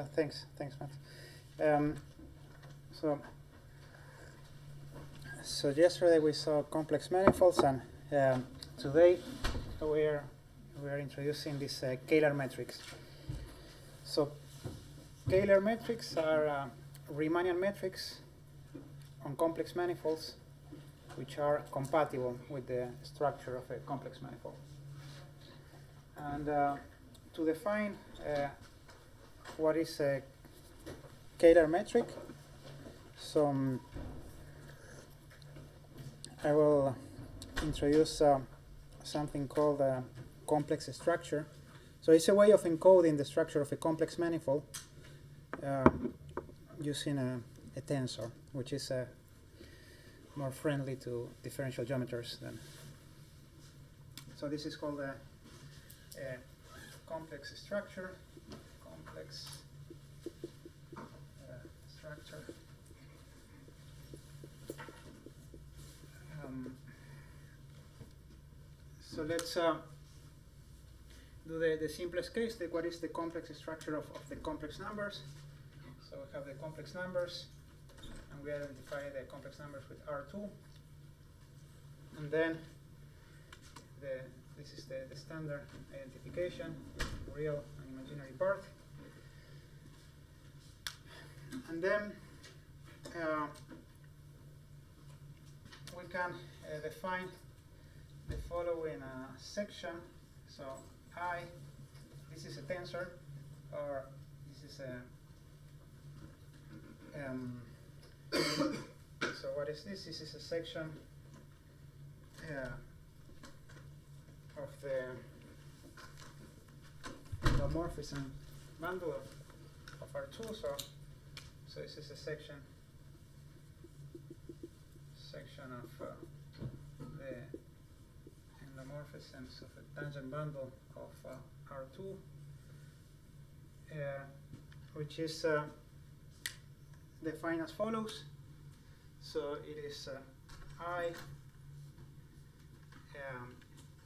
Thanks, Matt. So yesterday we saw complex manifolds, and today we are introducing this Kähler metrics. So Kähler metrics are Riemannian metrics on complex manifolds, which are compatible with the structure of a complex manifold. And to define what is a Kähler metric, so I will introduce something called a complex structure. So it's a way of encoding the structure of a complex manifold using a tensor, which is more friendly to differential geometers than. So this is called a complex structure. So let's do the simplest case. What is the complex structure of the complex numbers? So we have the complex numbers, and we identify the complex numbers with R2. And then this is the standard identification, real and imaginary part. And then we can define the following section. So I, this is a tensor, or this is a so what is this? This is a section of the homomorphism bundle of R2. So this is a section of the endomorphisms of a tangent bundle of R2, which is defined as follows. So it is I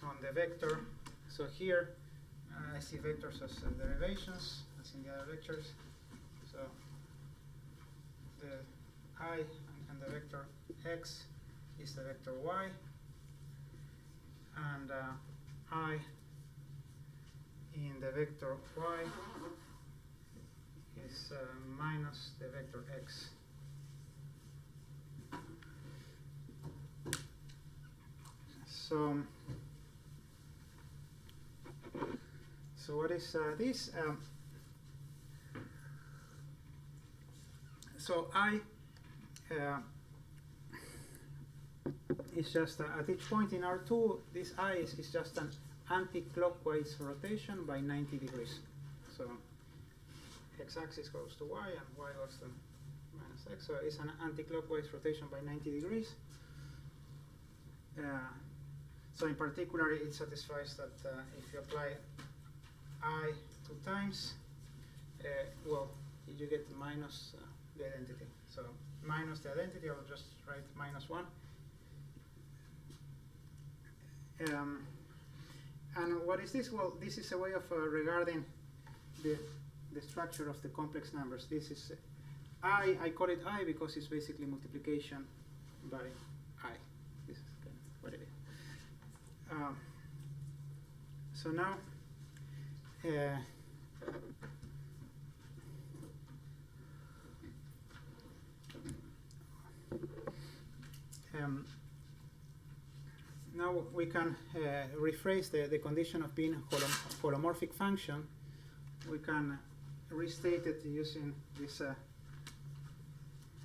on the vector. So here I see vectors as derivations, as in the other vectors. So the I and the vector x is the vector y, and I in the vector y is minus the vector x. So what is this? So I is just at each point in R2, this I is just an anti-clockwise rotation by 90 degrees. So x-axis goes to y and y goes to minus x. So it's an anti-clockwise rotation by 90 degrees. So in particular, it satisfies that if you apply I 2 times, well, you get minus the identity. So minus the identity, I'll just write minus 1. And what is this? Well, this is a way of regarding the structure of the complex numbers. This is I call it I because it's basically multiplication by I. This is kind of what it is. So now now we can rephrase the condition of being a holomorphic function. We can restate it using this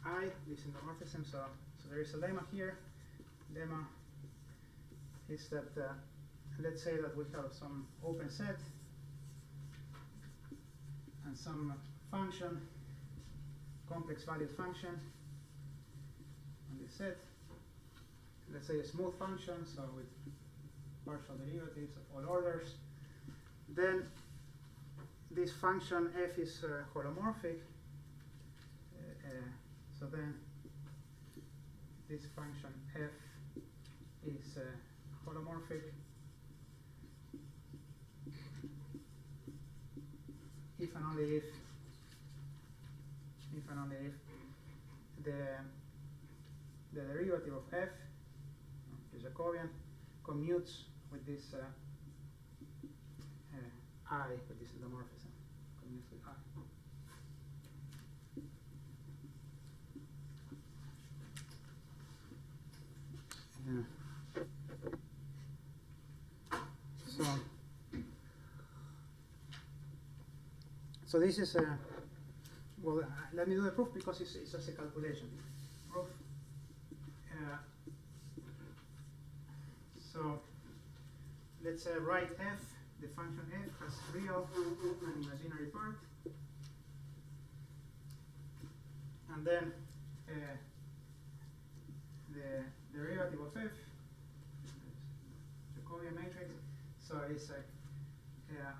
I, this endomorphism. So there is a lemma here. Lemma is that let's say that we have some open set and some function, complex valued function on this set. Let's say a smooth function, so with partial derivatives of all orders. Then this function f is holomorphic. So then this function f is holomorphic if and only if if and only if the derivative of f, the Jacobian, commutes with this I, with this endomorphism, commutes with I. So this is well, let me do the proof because it's just a calculation. Proof. So let's write f, the function f has real and imaginary part, and then the derivative of f, Jacobian matrix. So it's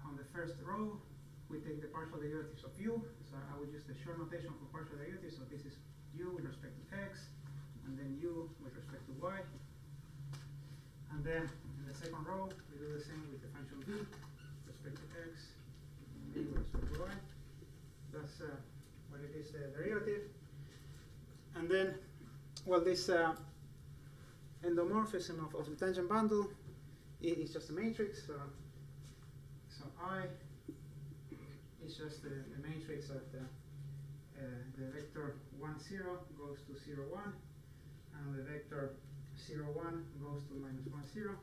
on the first row we take the partial derivatives of u. So I would use the short notation for partial derivatives. So this is u with respect to x, and then u with respect to y. And then in the second row, we do the same with the function v with respect to x, v with respect to y. That's what it is, the derivative. And then, well, this endomorphism of the tangent bundle is just a matrix. So I is just the matrix of the vector 1, 0 goes to 0, 1, and the vector 0, 1 goes to minus 1, 0.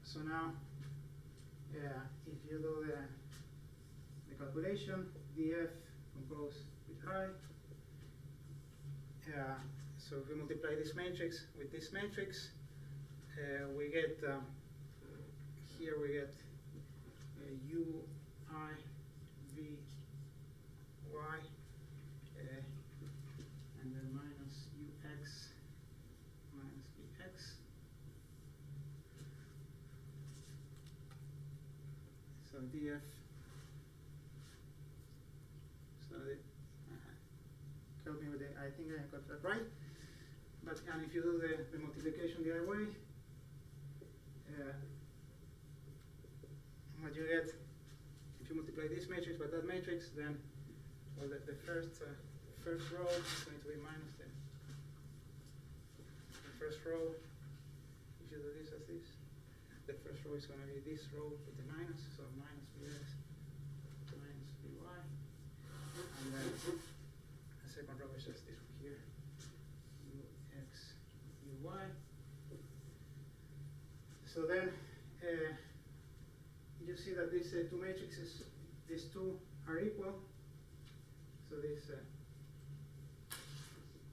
So now, if you do the calculation, df composed with I, so if we multiply this matrix with this matrix, we get, here we get u, I, v, y, and then minus ux minus vx. So df, so help me with I think I got that right. But and if you do the multiplication the other way, what you get, if you multiply this matrix by that matrix, then well, the first row is going to be minus the first row. If you do this as this, the first row is going to be this row with the minus, so minus vx minus vy, and then the second row is just this one here, ux uy. So then you see that these two matrices, these two are equal. So these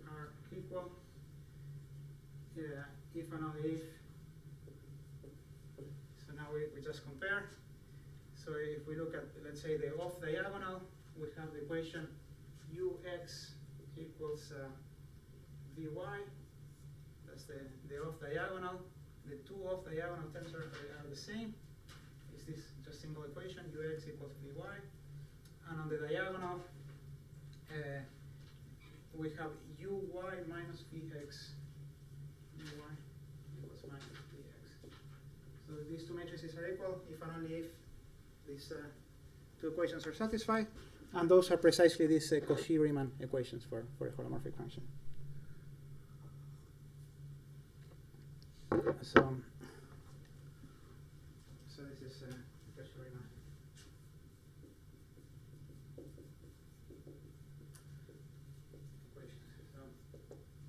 are equal if and only if. So now we just compare. So if we look at, let's say, the off diagonal, we have the equation ux equals vy. That's the off diagonal. The two off diagonal terms are the same. Is this just single equation, ux equals vy. And on the diagonal, we have uy minus vx. Uy equals minus vx. So these two matrices are equal if and only if these two equations are satisfied. And those are precisely these Cauchy-Riemann equations for a holomorphic function. So this is Cauchy-Riemann.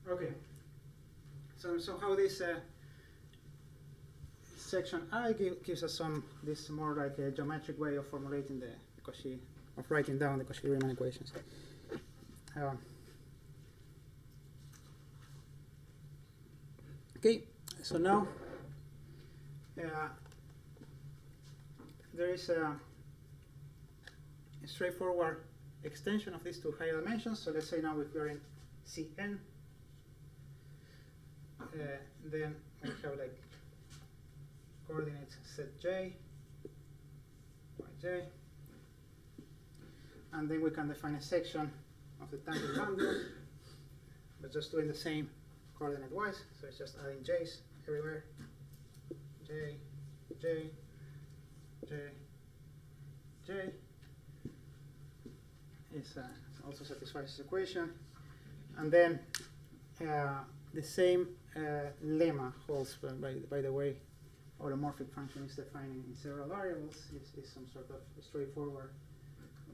Okay. So how this section I gives us this more like a geometric way of formulating the Cauchy, of writing down the Cauchy-Riemann equations. Okay, so now there is a straightforward extension of these to higher dimensions. So let's say now if we're in Cn, then we have like coordinates Zj, Yj, and then we can define a section of the tangent bundle, but just doing the same coordinate wise. So it's just adding j's everywhere. J, J, J, J, also satisfies this equation. And then the same lemma holds, by the way, holomorphic function is defined in several variables, is some sort of straightforward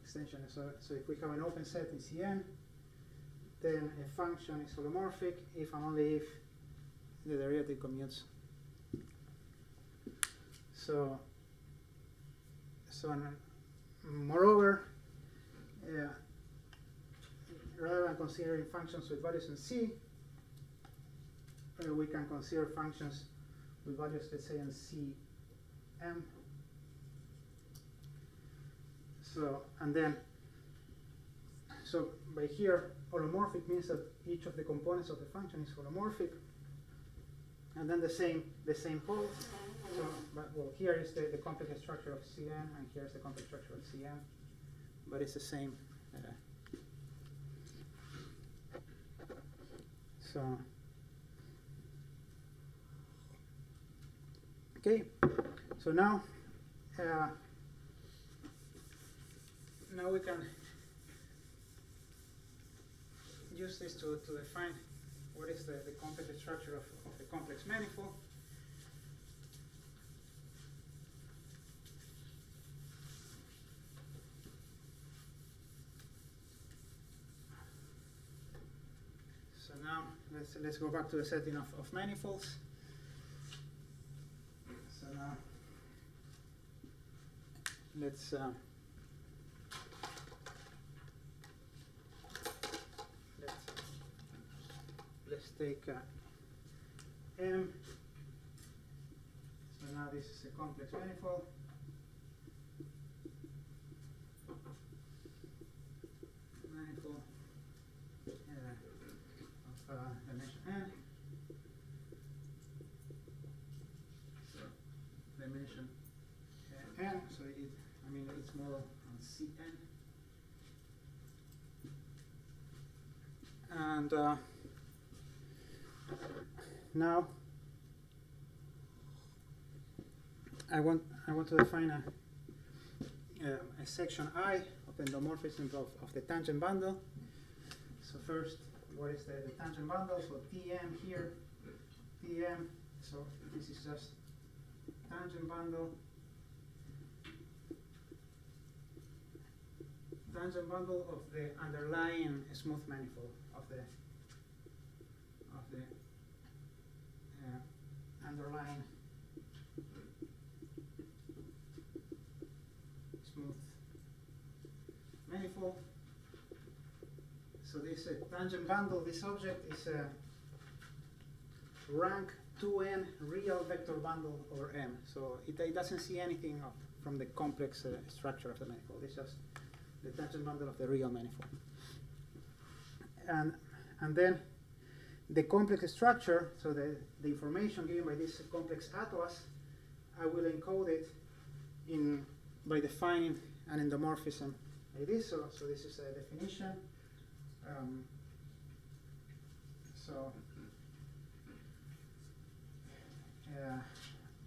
extension. So if we have an open set in Cn, then a function is holomorphic if and only if the derivative commutes. So moreover, rather than considering functions with values in C, we can consider functions with values, let's say, in Cm. So, and then, so by here, holomorphic means that each of the components of the function is holomorphic, and then the same holds. So, well, here is the complex structure of Cn, and here is the complex structure of Cm, but it's the same. So, okay. So now we can use this to define what is the complex structure of the complex manifold. So now let's go back to the setting of manifolds. So now let's take M. So now this is a complex manifold. Of dimension n. So dimension n. So it's more on Cn. And now I want to define a section I of endomorphisms of the tangent bundle. So first, what is the tangent bundle? So Tm here, Tm. So this is just tangent bundle. Tangent bundle of the underlying smooth manifold of the underlying smooth manifold. So this tangent bundle, this object is a rank 2n real vector bundle over M. So it doesn't see anything from the complex structure of the manifold. It's just the tangent bundle of the real manifold. And then the complex structure, so the information given by this complex atlas, I will encode it by defining an endomorphism like this. So this is a definition.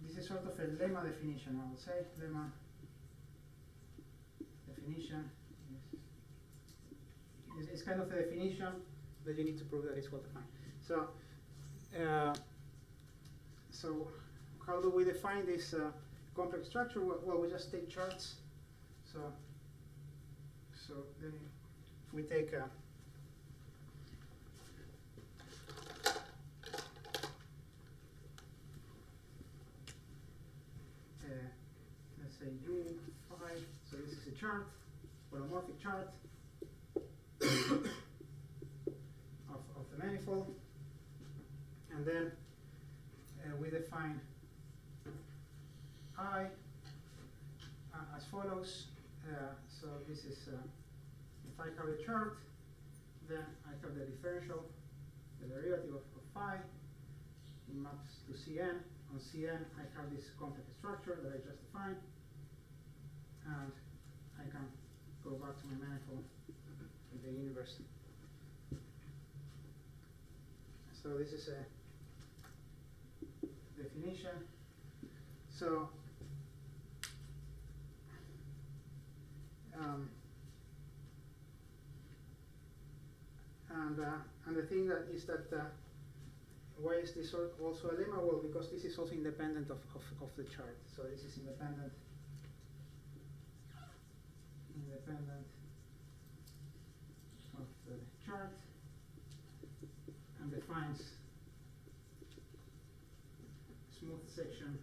This is sort of a lemma definition, I would say. Lemma definition. It's kind of a definition that you need to prove that it's well defined. So how do we define this complex structure? Well, we just take charts. So then if we take let's say U5. So this is a chart, holomorphic chart of the manifold, and then we define I as follows. So this is if I have a chart, then I have the differential, the derivative of phi. It maps to Cn. On Cn, I have this complex structure that I just defined, and I can go back to my manifold with the universe. So this is a definition. So And the thing that is that why is this also a lemma? Well, because this is also independent of the chart. So this is independent of the chart and defines smooth section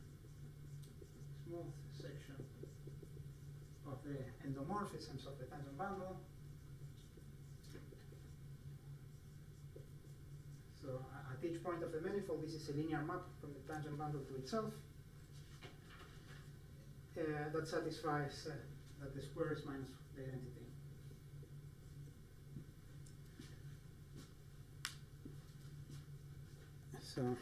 of the endomorphisms of the tangent bundle. So at each point of the manifold, this is a linear map from the tangent bundle to itself that satisfies that the square is minus the identity. So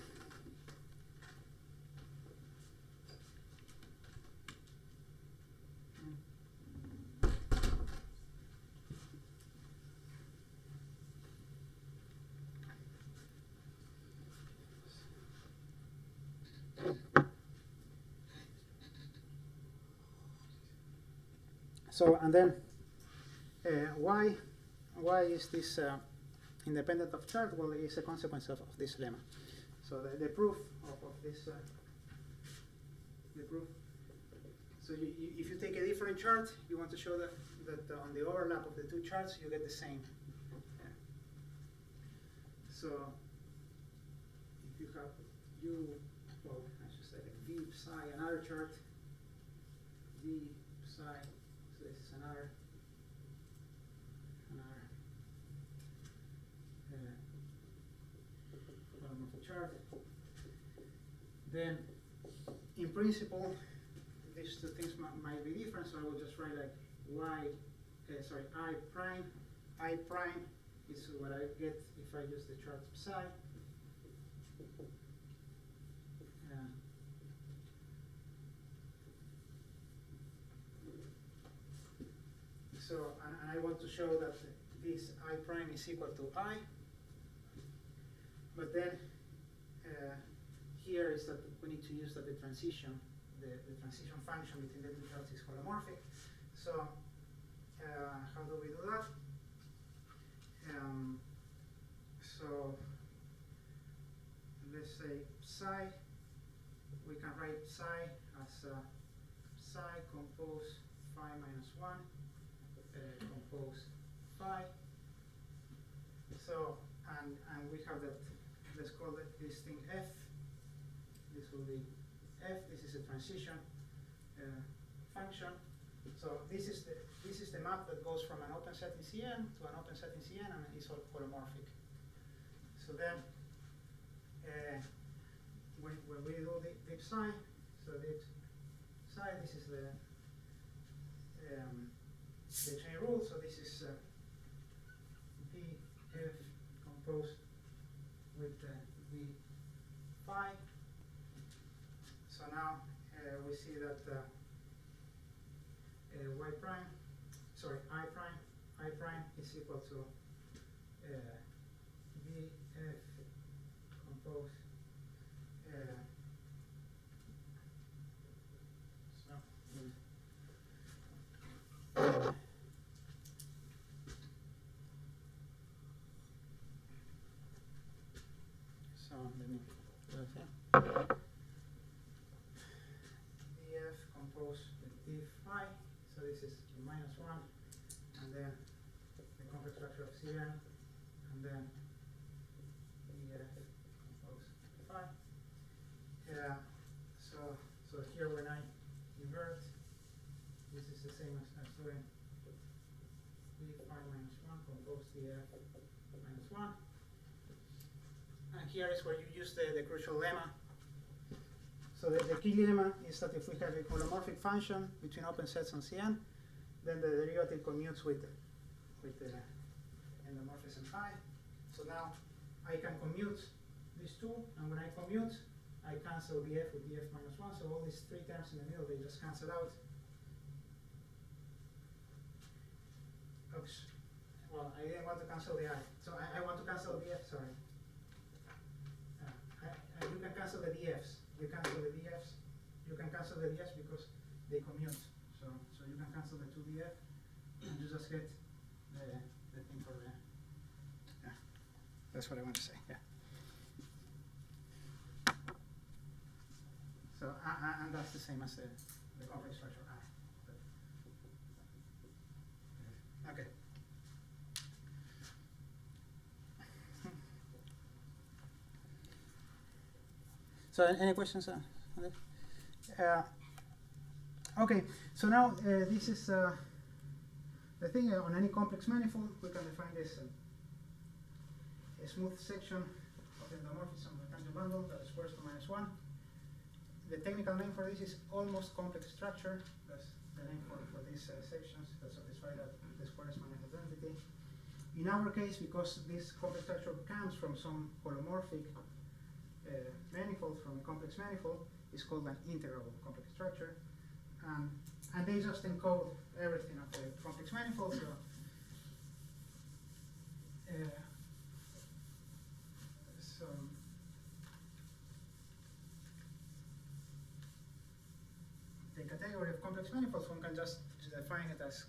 and then why is this independent of chart? Well, it's a consequence of this lemma. So the proof of this, the proof. So if you take a different chart, you want to show that on the overlap of the two charts, you get the same. So if you have well, I should say like V psi, another chart, V psi. So this is another column of the chart. Then, in principle, these two things might be different. So I will just write like I prime is what I get if I use the chart psi. So, and I want to show that this I prime is equal to I. But then here is that we need to use that the transition function between the two charts is holomorphic. So how do we do that? So let's say psi. We can write psi as psi compose phi minus 1. Compose phi. So and we have that. Let's call this thing f. This will be f. This is a transition function. So this is the map that goes from an open set in Cn to an open set in Cn and is all holomorphic. So then when we do the psi, so the psi, this is the chain rule. So this is df composed with v phi. So now we see that I prime is equal to vf composed so let me df composed with d phi. So this is minus 1, and then the complex structure of Cn, and then df composed phi. So here when I invert, this is the same as doing d phi minus 1 composed df minus 1. And here is where you use the crucial lemma. So the key lemma is that if we have a holomorphic function between open sets on Cn, then the derivative commutes with the endomorphism phi. So now I can commute these two, and when I commute, I cancel df with df minus 1. So all these three terms in the middle, they just cancel out. Oops. Well, I didn't want to cancel the I. So I want to cancel df, sorry. You can cancel the df's. You cancel the df's. You can cancel the df's because they commute. So you can cancel the 2df and you just get the thing for the that's what I want to say. Yeah. So and that's the same as the complex structure I. Okay. So any questions on this? Okay, so now this is the thing on any complex manifold. We can define this a smooth section of the endomorphism of the tangent bundle that squares to -1. The technical name for this is almost complex structure. That's the name for these sections that satisfy that the squares minus identity. In our case, because this complex structure comes from some holomorphic manifold, from a complex manifold, it's called an integrable complex structure. And they just encode everything of the complex manifold. So, the category of complex manifolds, one can just define it as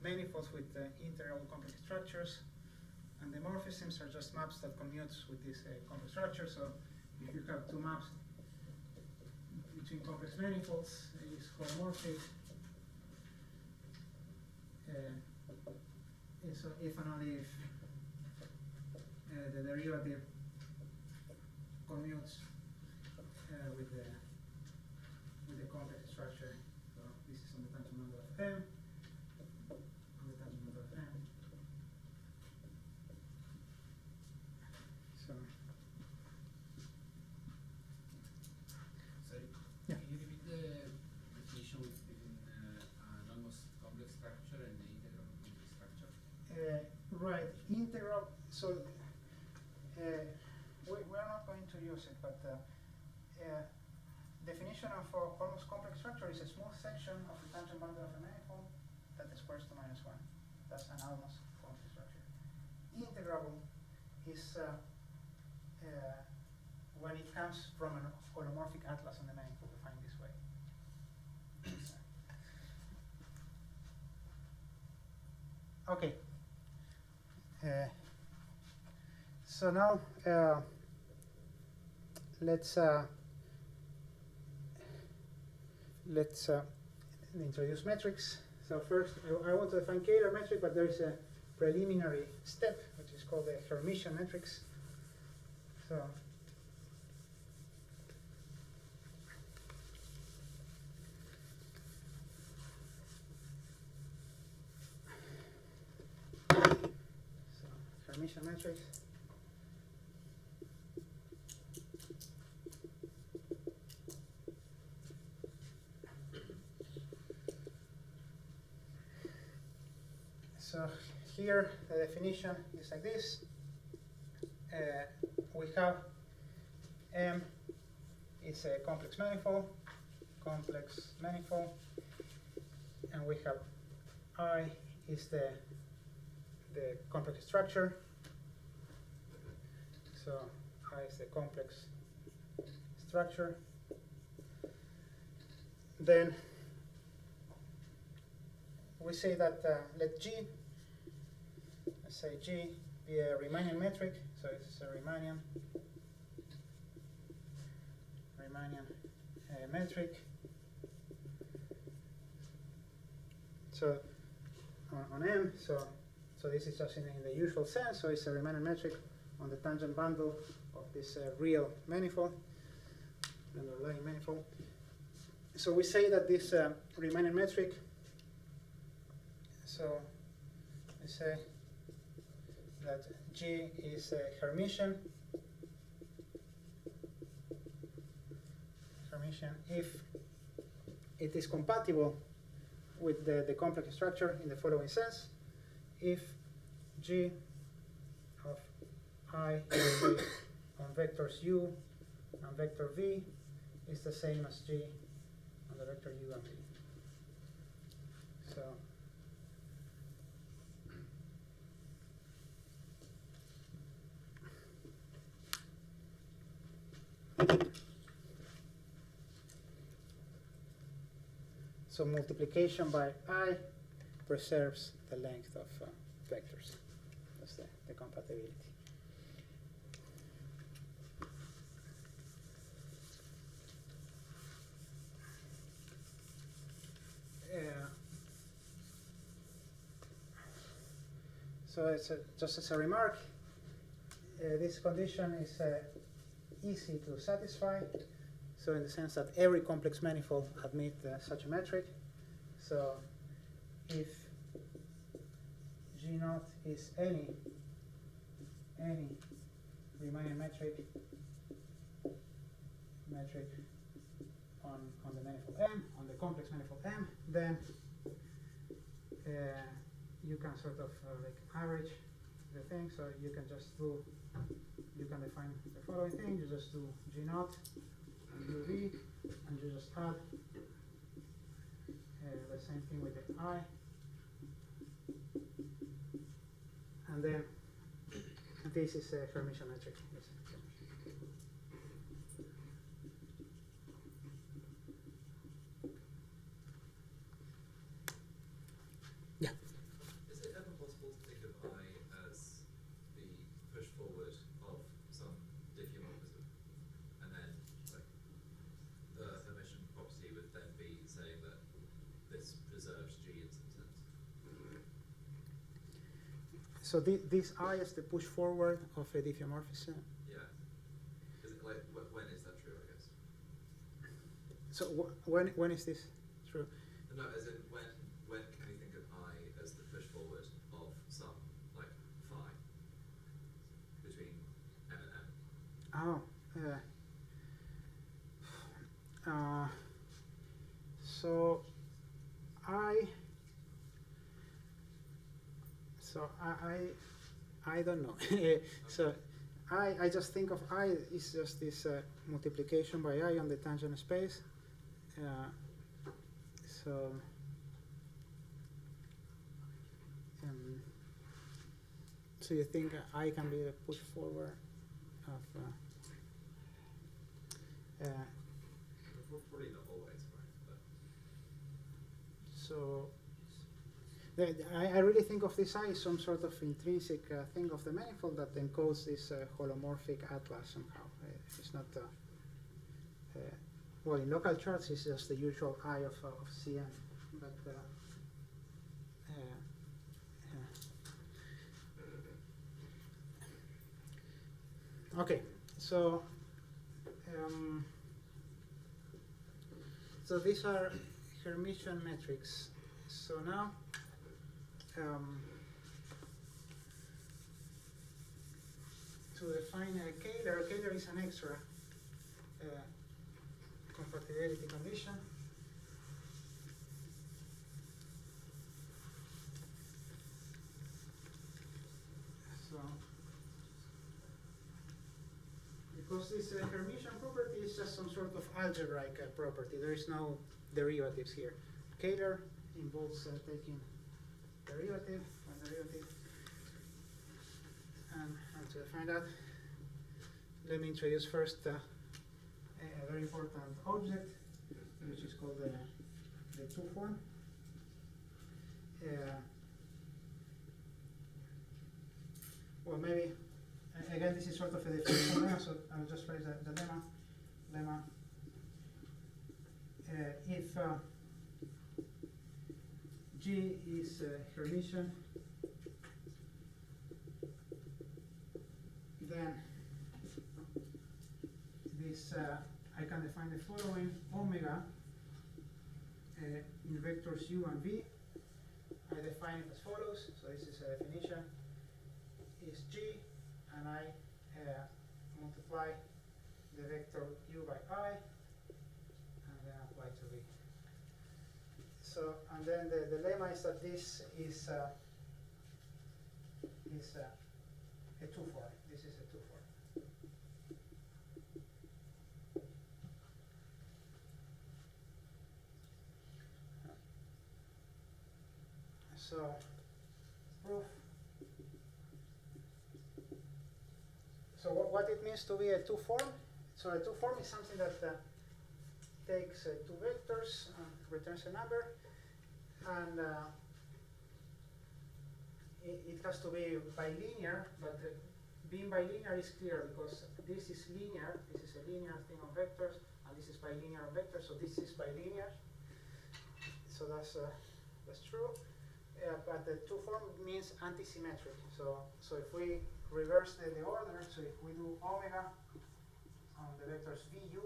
manifolds with integral complex structures, and the morphisms are just maps that commute with this complex structure. So if you have two maps between complex manifolds, it's holomorphic. So if and only if the derivative commutes with the complex structure. So this is on the tangent bundle of M, on the tangent bundle of M. So sorry, yeah. Can you repeat the definition between an almost complex structure and the integral complex structure? Right, integral. So we're not going to use it, but definition of almost complex structure is a smooth section of the tangent bundle of a manifold that squares to -1. That's an almost complex structure. Integrable is when it comes from an holomorphic atlas on the manifold, defined this way. Okay. So now let's introduce metrics. So first, I want to define Kähler metric, but there is a preliminary step which is called the Hermitian metrics. So Hermitian metrics. So here the definition is like this. We have M is a complex manifold, and we have I is the complex structure. So I is the complex structure. Then we say that let G, let's say G be a Riemannian metric, so it's a Riemannian metric. So on M, so this is just in the usual sense, so it's a Riemannian metric on the tangent bundle of this real manifold, underlying manifold. So we say that this Riemannian metric, so we say that G is a Hermitian if it is compatible with the complex structure in the following sense. If G of I on vectors U and vector V is the same as G on the vector U and V. So multiplication by I preserves the length of vectors. That's the compatibility. So it's just as a remark, this condition is easy to satisfy. So in the sense that every complex manifold admit such a metric. So if G naught is any Riemannian metric on the manifold M, on the complex manifold M, then you can sort of like average the thing. So you can just do, you can define the following thing. You just do G naught and UV, and you just add the same thing with the I, and then this is a Hermitian metric. Yeah. Is it ever possible to think of I as the push forward of some diffeomorphism, and then like the Hermitian property would then be saying that this preserves G in some sense? So this I is the push forward of a diffeomorphism. Yeah. Is it like when is that true? I guess. So when is this true? No, as in when can we think of I as the push forward of some like phi between M and M? Oh. So I don't know. So I just think of I is just this multiplication by I on the tangent space. So so you think I can be the push forward of Probably not always, right? But so I really think of this I as some sort of intrinsic thing of the manifold that encodes this holomorphic atlas somehow. It's not, well, in local charts it's just the usual I of Cn, but okay, so so these are Hermitian metrics. So now to define Kähler is an extra compatibility condition. So because this Hermitian property is just some sort of algebraic property, there is no derivatives here. Kähler involves taking derivative, one derivative, and to define that, let me introduce first a very important object, which is called the two form. Well, maybe again this is sort of a definition lemma, so I'll just write the lemma. If G is Hermitian, then this I can define the following omega in vectors u and v. I define it as follows. So this is a definition. Is G, and I multiply the vector u by I, and then apply to v. So, and then the lemma is that this is a two form. This is a two form. So, proof. So what it means to be a two form? So a two form is something that takes two vectors, returns a number, and it has to be bilinear, but being bilinear is clear because this is linear, this is a linear thing on vectors, and this is bilinear on vectors, so this is bilinear. So that's true. but the two form means anti-symmetric. So if we reverse the order, so if we do omega on the vectors VU,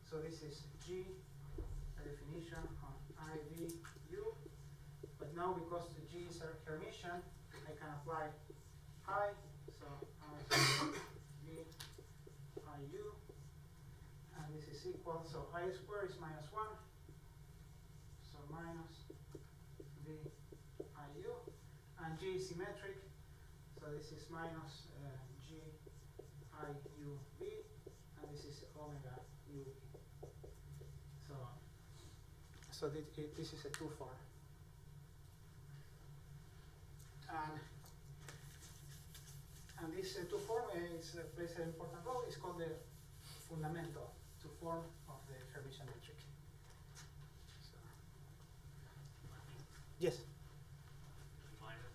so this is G, a definition on IVU, but now because the G is a Hermitian, I can apply I, so V IU, and this is equal, so I squared is minus 1, so minus V IU, and G is symmetric, so this is minus G IUV, and this is omega U. So this is a two form. And this two form plays an important role. It's called the fundamental two form of the Hermitian metric. So, yes. Minus.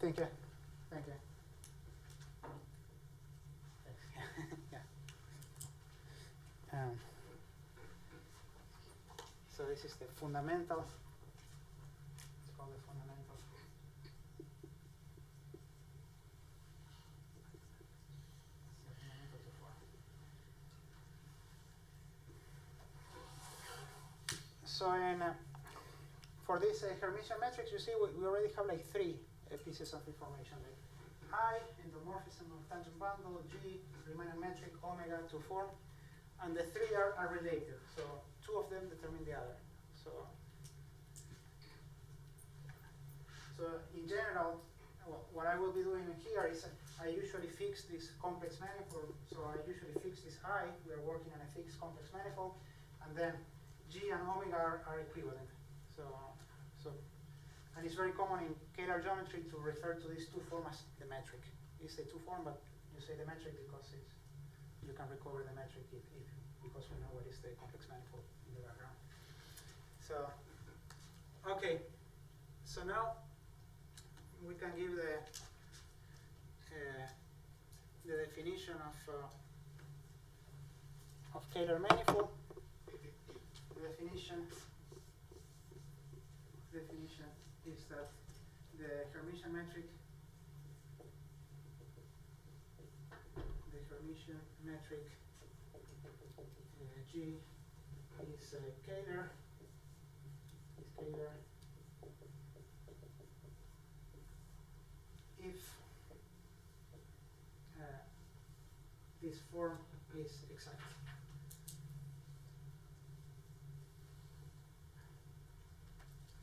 Thank you. Thank you. Yeah. So this is the fundamental. It's called the fundamental. So for this Hermitian matrix, you see we already have like three pieces of information, like I, endomorphism of tangent bundle, G, Riemannian metric, omega to form, and the three are related. So two of them determine the other. So in general, what I will be doing here is I usually fix this complex manifold. So I usually fix this I. We are working on a fixed complex manifold, and then G and omega are equivalent. And it's very common in Kähler geometry to refer to these two forms as the metric. It's the two form, but you say the metric because you can recover the metric because we know what is the complex manifold in the background. So, okay. So now we can give the definition of Kähler manifold. The definition is that the Hermitian metric G is Kähler. If this form is exact.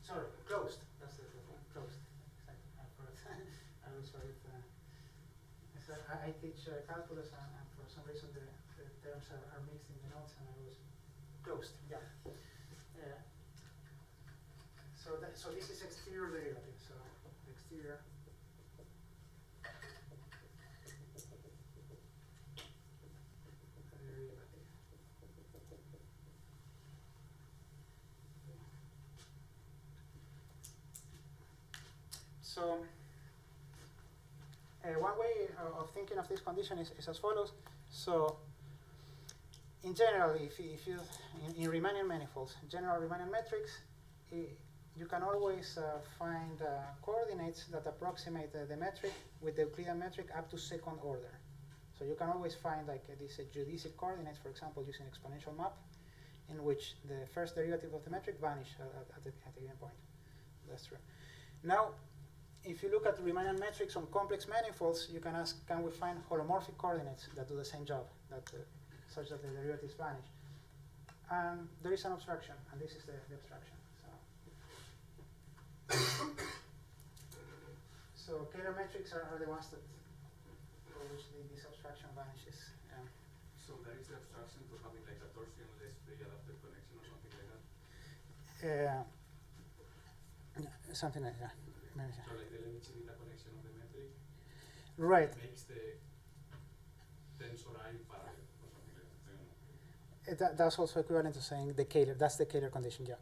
Sorry, closed. That's the thing. Closed. Exactly. I forgot. I was sorry. I teach calculus, and for some reason the terms are mixed in the notes, and I was closed. Yeah. So this is exterior derivative. So exterior. Derivative. So one way of thinking of this condition is as follows. So in general, if you in Riemannian manifolds, general Riemannian metrics, you can always find coordinates that approximate the metric with the Euclidean metric up to second order. So you can always find like these geodesic coordinates, for example, using exponential map, in which the first derivative of the metric vanish at a given point. That's true. Now, if you look at Riemannian metrics on complex manifolds, you can ask, can we find holomorphic coordinates that do the same job, such that the derivatives vanish? And there is an obstruction, and this is the obstruction. So Kähler metrics are the ones that for which this obstruction vanishes. So there is the obstruction to having like a torsionless free adapted connection or something like that? Something like that. Maybe. So like the Lemaitre connection of the metric Right. makes the tensor I parallel or something like that. That's also equivalent to saying the Kähler. That's the Kähler condition. Yeah.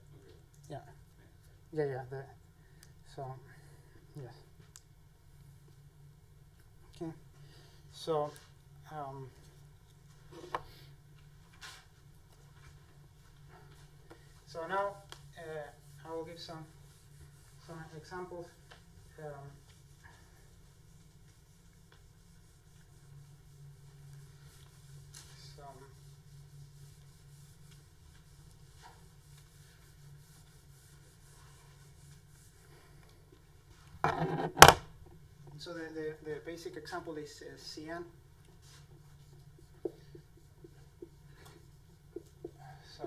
Okay. Yeah. So yes. Okay. So so now I will give some some examples. So the basic example is Cn. So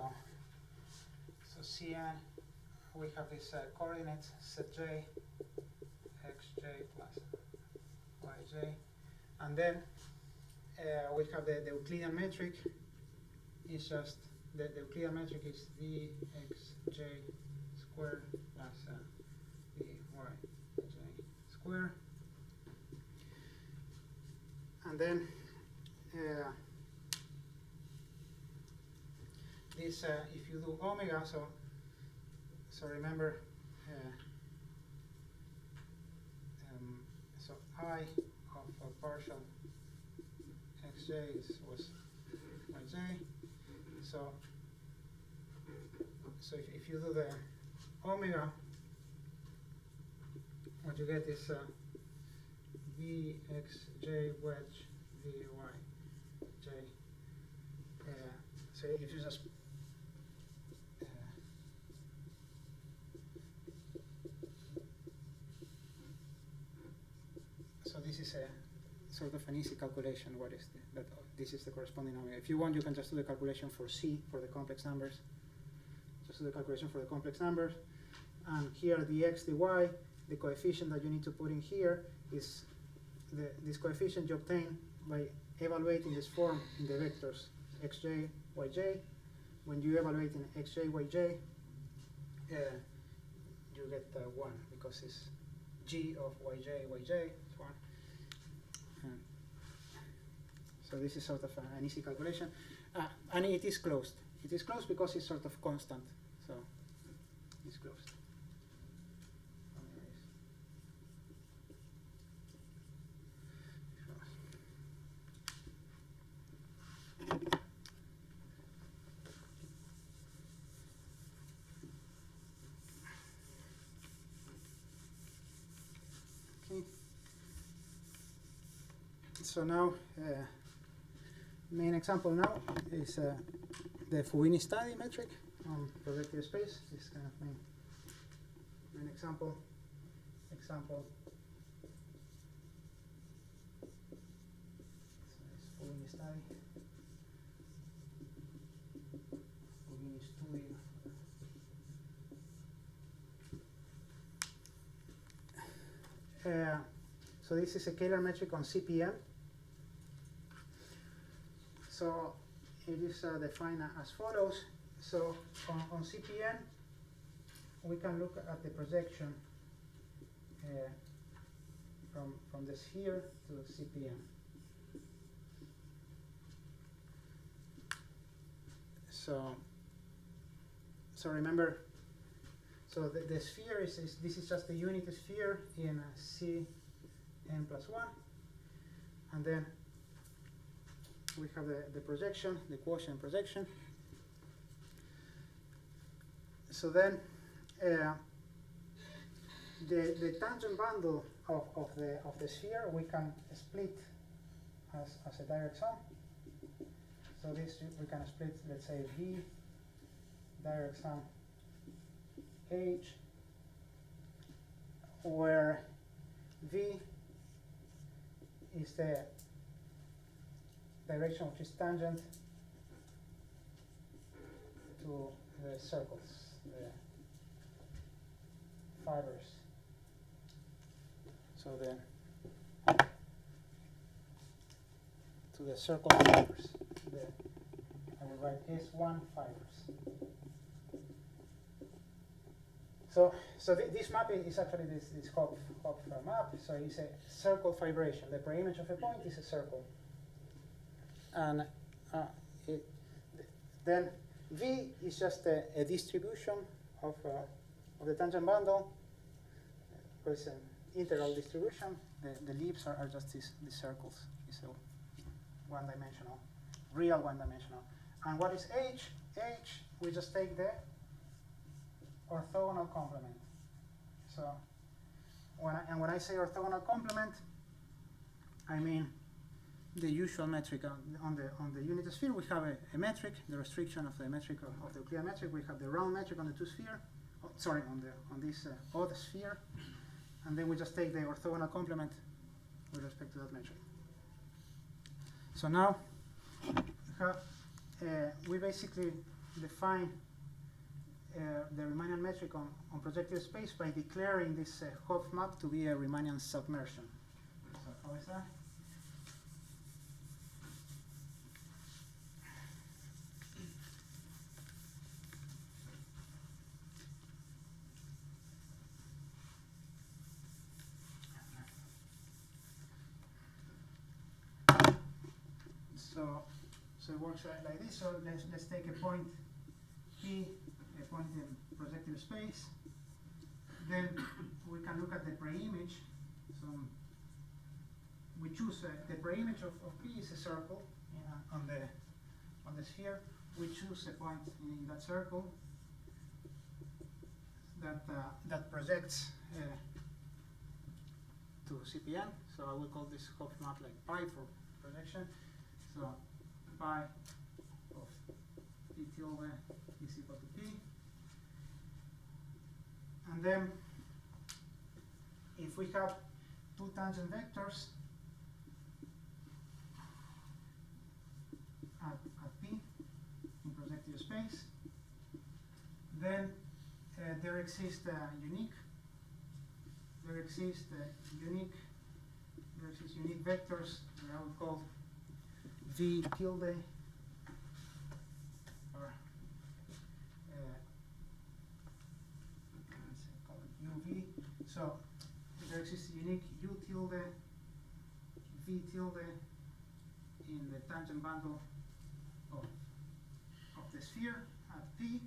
Cn, we have this coordinates Zj, xj plus yj, and then we have the Euclidean metric. Is just the Euclidean metric is vxj squared plus vyj squared, and then this if you do omega, so remember, so I of a partial xj was yj. So if you do the omega, what you get is vxj wedge vyj. So if you just so this is a sort of an easy calculation. What is that? This is the corresponding omega. If you want, you can just do the calculation for C, for the complex numbers. Just do the calculation for the complex numbers. And here, dx, dy, the coefficient that you need to put in here is this coefficient you obtain by evaluating this form in the vectors xj, yj. When you evaluate in xj, yj, you get 1 because it's g of yj, yj, it's 1. So this is sort of an easy calculation, and it is closed. It is closed because it's sort of constant, so it's closed. Okay. So now. Main example now is the Fubini study metric on projective space. This kind of main example. So it's Fubini study. Fubini studio. So this is a Kähler metric on CPM. So it is defined as follows. So on CPN, we can look at the projection from the sphere to CPN. So remember, so the sphere is this is just a unit sphere in Cn plus 1, and then we have the projection, the quotient projection. So then the tangent bundle of the sphere we can split as a direct sum. So this we can split, let's say, V direct sum H, where V is the direction which is tangent to the circles, the fibers. So to the circle fibers. I will write S1 fibers. So this map is actually this Hopf map. So it's a circle fibration. The preimage of a point is a circle. And then V is just a distribution of the tangent bundle. It's an integral distribution. The leaves are just these circles. It's one-dimensional, real one-dimensional. And what is H? H, we just take the orthogonal complement. So when I say orthogonal complement, I mean the usual metric on the unit sphere. We have a metric, the restriction of the metric of the Euclidean metric. We have the round metric on the two sphere. Sorry, on this odd sphere, and then we just take the orthogonal complement with respect to that metric. So now we basically define the Riemannian metric on projective space by declaring this Hopf map to be a Riemannian submersion. So how is that? So it works like this. So let's take a point P, a point in projective space. Then we can look at the preimage. So we choose the preimage of P is a circle on the sphere. We choose a point in that circle that projects to CPN. So I will call this Hopf map like pi for projection. So pi of P tilde is equal to P. And then if we have two tangent vectors at P in projective space, then there exists unique vectors that I would call V tilde or call it UV. So there exists unique U tilde, V tilde in the tangent bundle of the sphere at P.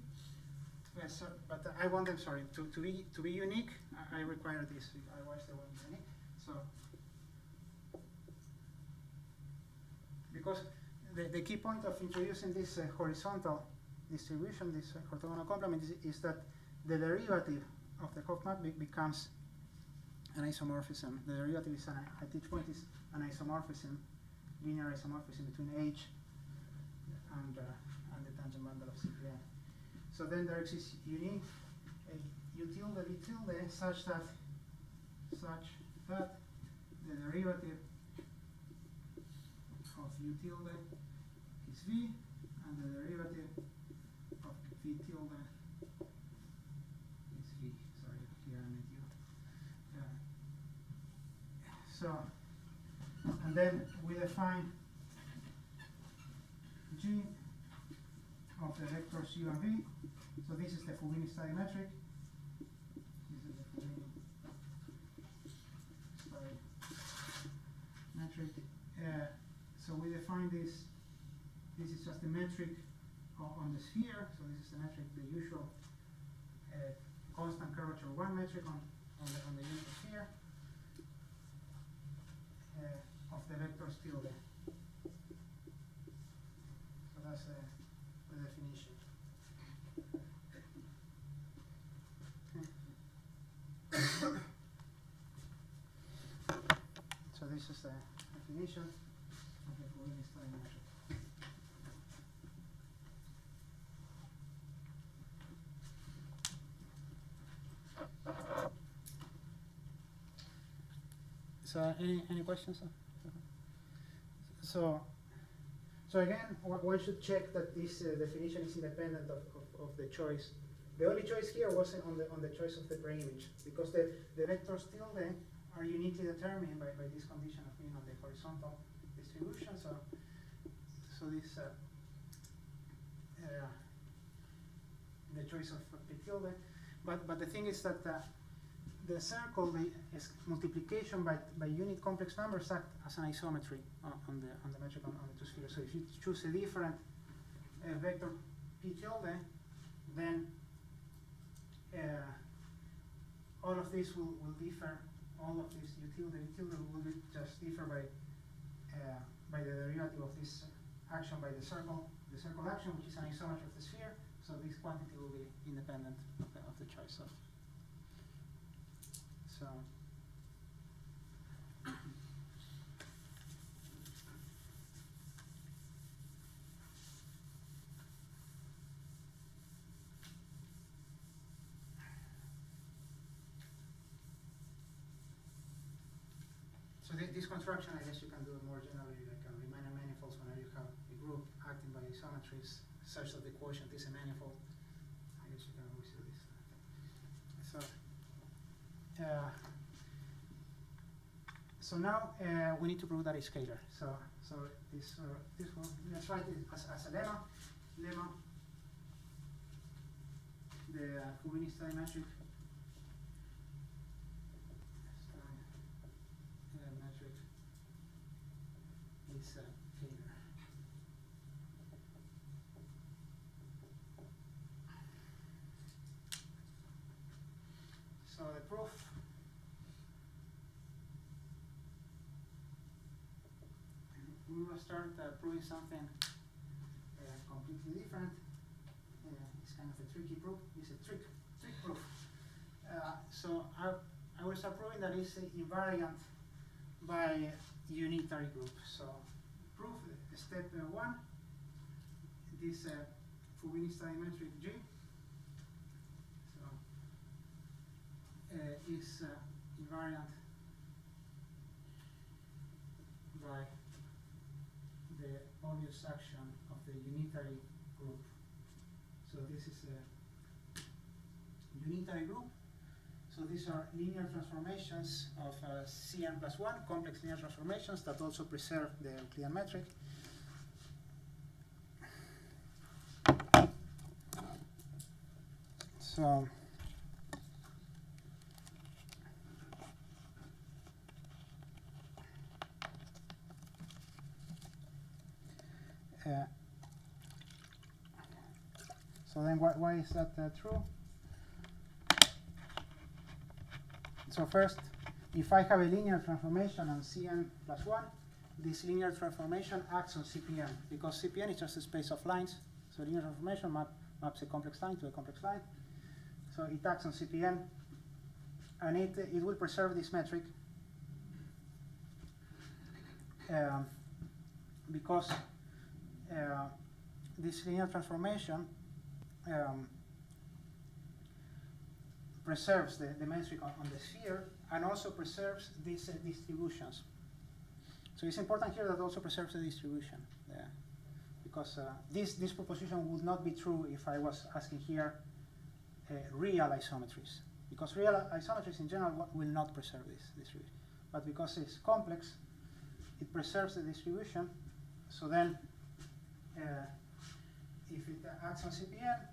Yes, but I want them, sorry, to be unique. I require this, otherwise they won't be unique. So because the key point of introducing this horizontal distribution, this orthogonal complement, is that the derivative of the Hopf map becomes an isomorphism. The derivative is at each point is an isomorphism, linear isomorphism between H and the tangent bundle of CPN. So then there exists unique U tilde V tilde such that the derivative of U tilde is V, and the derivative of V tilde is V. Sorry, here I meant U. So, and then we define G of the vectors U and V. So this is the Fubini study metric. This is the Fubini study metric. So we define this. This is just the metric on the sphere. So this is the metric, the usual constant curvature 1 metric on the unit sphere of the vectors tilde. So that's the definition. So this is the definition of the Fubini study metric. So any questions? So again, one should check that this definition is independent of the choice. The only choice here wasn't on the choice of the preimage, because the vectors tilde are uniquely determined by this condition of being on the horizontal distribution. So this the choice of P tilde, but the thing is that the circle is multiplication by unit complex numbers act as an isometry on the metric on the two spheres. So if you choose a different vector P tilde, then all of this will differ. All of this U tilde will just differ by the derivative of this action by the circle action, which is an isometry of the sphere. So this quantity will be independent of the choice So this construction, I guess you can do it more generally, like Riemann manifolds whenever you have a group acting by isometries such that the quotient is a manifold. I guess you can always do this. So now we need to prove that it's Kähler. So this one, let's write it as a lemma. Lemma, the Fubini metric. Metric is Kähler. So the proof we will start proving something completely different. It's kind of a tricky proof. It's a trick proof. So I will start proving that it's invariant by unitary group. So proof step 1, this Fubini metric G is invariant by the obvious action of the unitary group. So this is a unitary group. So these are linear transformations of Cn+1, complex linear transformations that also preserve the Euclidean metric. So then why is that true? So first, if I have a linear transformation on Cn+1, this linear transformation acts on CPN, because CPN is just a space of lines. So linear transformation maps a complex line to a complex line. So it acts on CPN, and it will preserve this metric because this linear transformation preserves the metric on the sphere and also preserves these distributions. So it's important here that also preserves the distribution, because this proposition would not be true if I was asking here real isometries, because real isometries in general will not preserve this distribution. But because it's complex, it preserves the distribution. So then if it acts on CPN,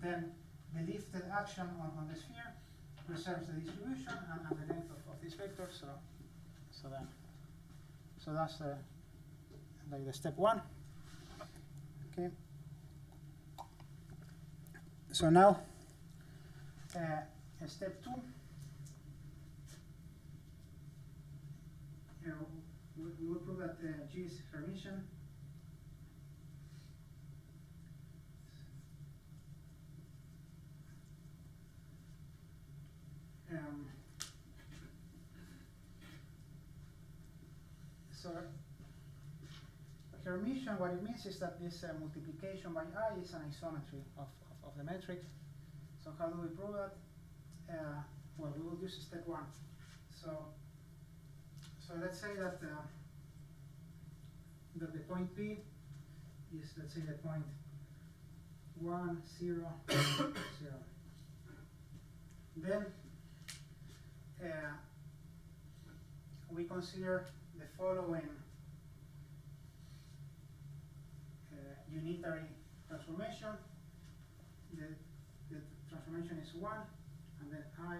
then the lifted action on the sphere preserves the distribution and the length of this vector. So that's like the step 1. Okay. So now step 2. We will prove that G is Hermitian. So Hermitian, what it means is that this multiplication by I is an isometry of the metric. So how do we prove that? Well, we will use step 1. So let's say that the point P is, let's say, the point 1, 0, 0. Then we consider the following unitary transformation. The transformation is 1, and then I.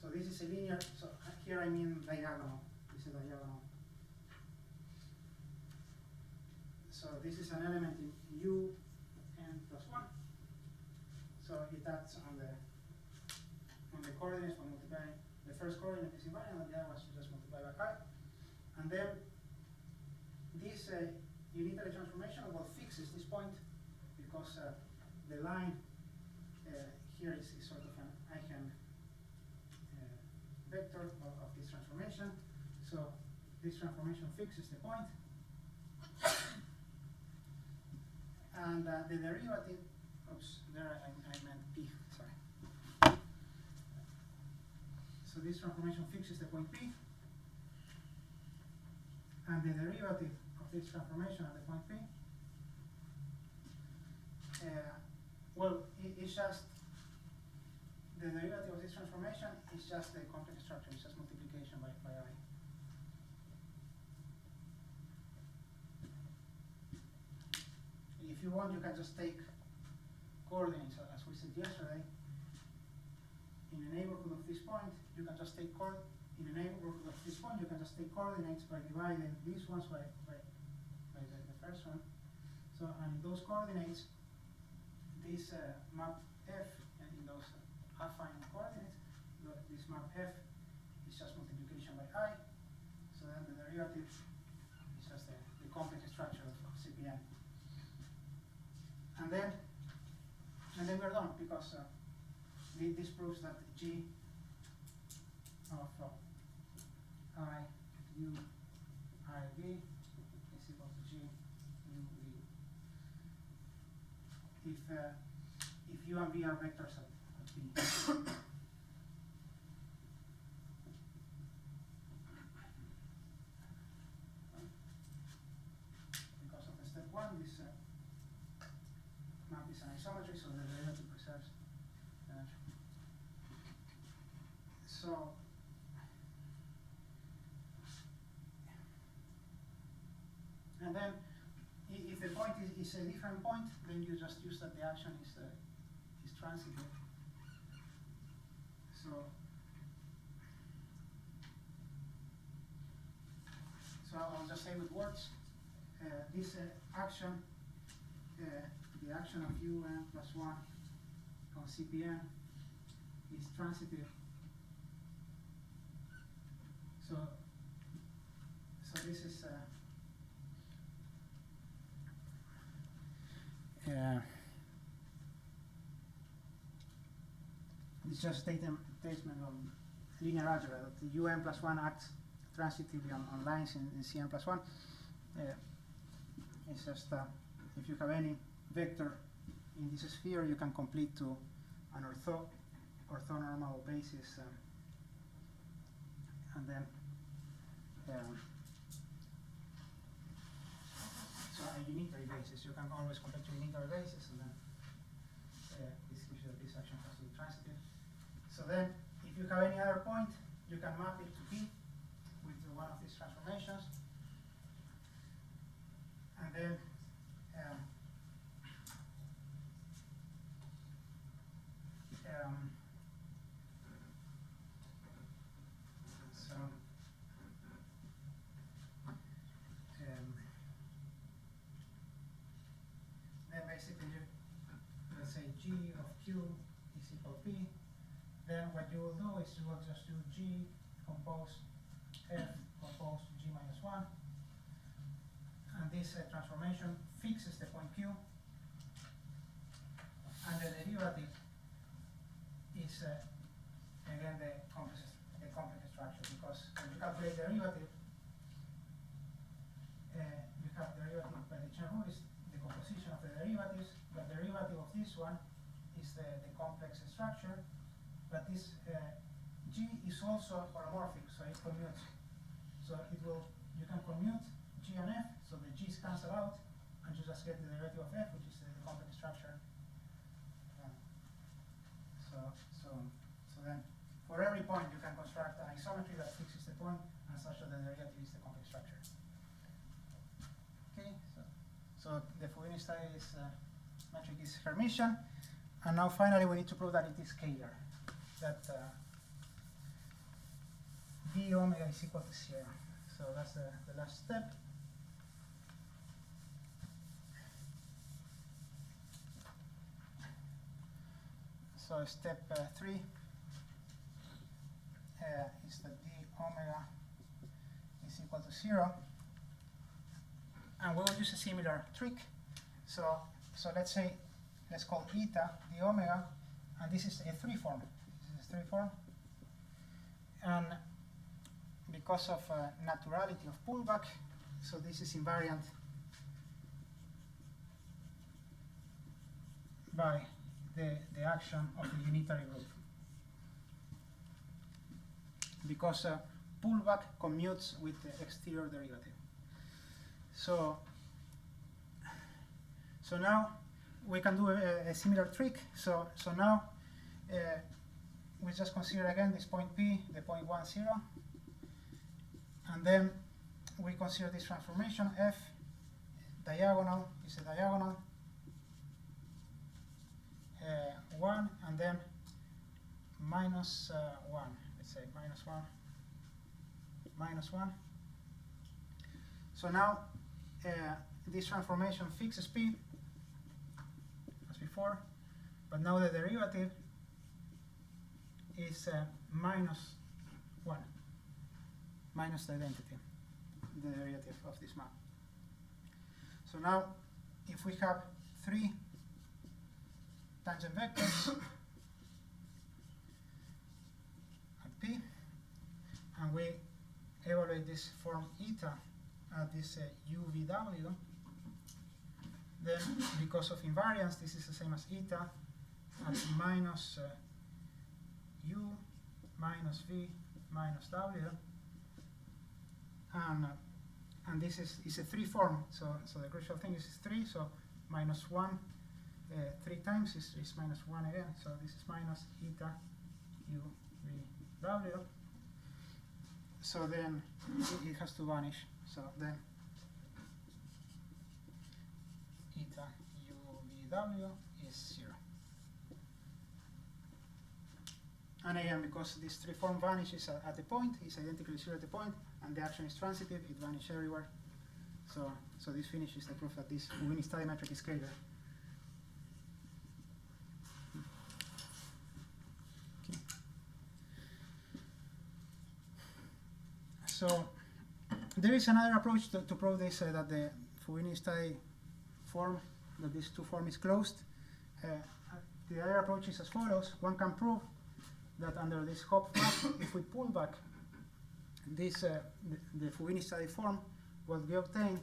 So this is a linear, so here I mean diagonal. This is a diagonal. So this is an element in UN+1. So it acts on the coordinates when multiplying. The first coordinate is invariant, and the other one is just multiplied by I. And then this unitary transformation fixes this point, because the line here is sort of an eigen vector of this transformation. So this transformation fixes the point. And the derivative, oops, there I meant P, sorry. So this transformation fixes the point P. And the derivative of this transformation at the point P, well, it's just, the derivative of this transformation is just the complex structure, it's just multiplication by I. If you want, you can just take coordinates, as we said yesterday. In the neighborhood of this point, you can just take in the neighborhood of this point, you can just take coordinates by dividing these ones by the first one. So, and those coordinates, this map F, and in those affine coordinates, this map F is just multiplication by I. So then the derivative is just the complex structure of CPN. And then we're done, because this proves that G of I U I V is equal to G U V. If U and V are vectors at V. Because of the step 1, this map is an isometry, so the derivative preserves energy. So, and then if the point is a different point, then you just use that the action is transitive. So I'll just say with words, this action, the action of UN plus 1 on CPN is transitive. So this is it's just a statement of linear algebra that the UN plus 1 acts transitively on lines in CN plus 1. It's just if you have any vector in this sphere, you can complete to an orthonormal basis, and then so a unitary basis. You can always complete to unitary basis, and then this gives you that this action has to be transitive. So then, if you have any other point, you can map it to P with one of these transformations, and then then basically, let's say G of Q is equal to P. Then what you will do is you will just do G compose F compose G minus 1. And this transformation fixes the point Q. And the derivative is again the complex structure, because when you calculate the derivative, you have derivative by the chain rule is the composition of the derivatives. The derivative of this one is the complex structure, but this G is also holomorphic, so it commutes. So you can commute G and F, so the G's cancel out, and you just get the derivative of F, which is the complex structure. So then, for every point, you can construct an isometry that fixes the point, and such that the derivative is the complex structure. Okay, so the Fubini-style metric is Hermitian, and now finally we need to prove that it is Kähler, that d omega is equal to 0. So that's the last step. So step 3 is that d omega is equal to 0. And we will use a similar trick. So let's call eta d omega, and this is a 3 form. This is a 3 form. And because of naturality of pullback, so this is invariant by the action of the unitary group. Because pullback commutes with the exterior derivative. So now we can do a similar trick. So now we just consider again this point P, the point 1, 0, and then we consider this transformation F diagonal is a diagonal 1 and then minus 1. Let's say minus 1, minus 1. So now this transformation fixes P as before, but now the derivative is minus 1, minus the identity, the derivative of this map. So now if we have 3 tangent vectors at P, and we evaluate this form eta at this UVW, then because of invariance, this is the same as eta at minus U minus V minus W, and this is a 3 form. So the crucial thing is 3. So minus 1 3 times is minus 1 again. So this is minus eta U V W. So then it has to vanish. So then eta U V W is 0. And again, because this 3 form vanishes at the point, it's identically 0 at the point, and the action is transitive, it vanishes everywhere. So this finishes the proof that this Fubini study metric is Kähler. Okay. So there is another approach to prove this, that the Fubini study form, that this 2 form is closed. The other approach is as follows. One can prove that under this Hopf map, if we pull back this the Fubini study form, what we obtain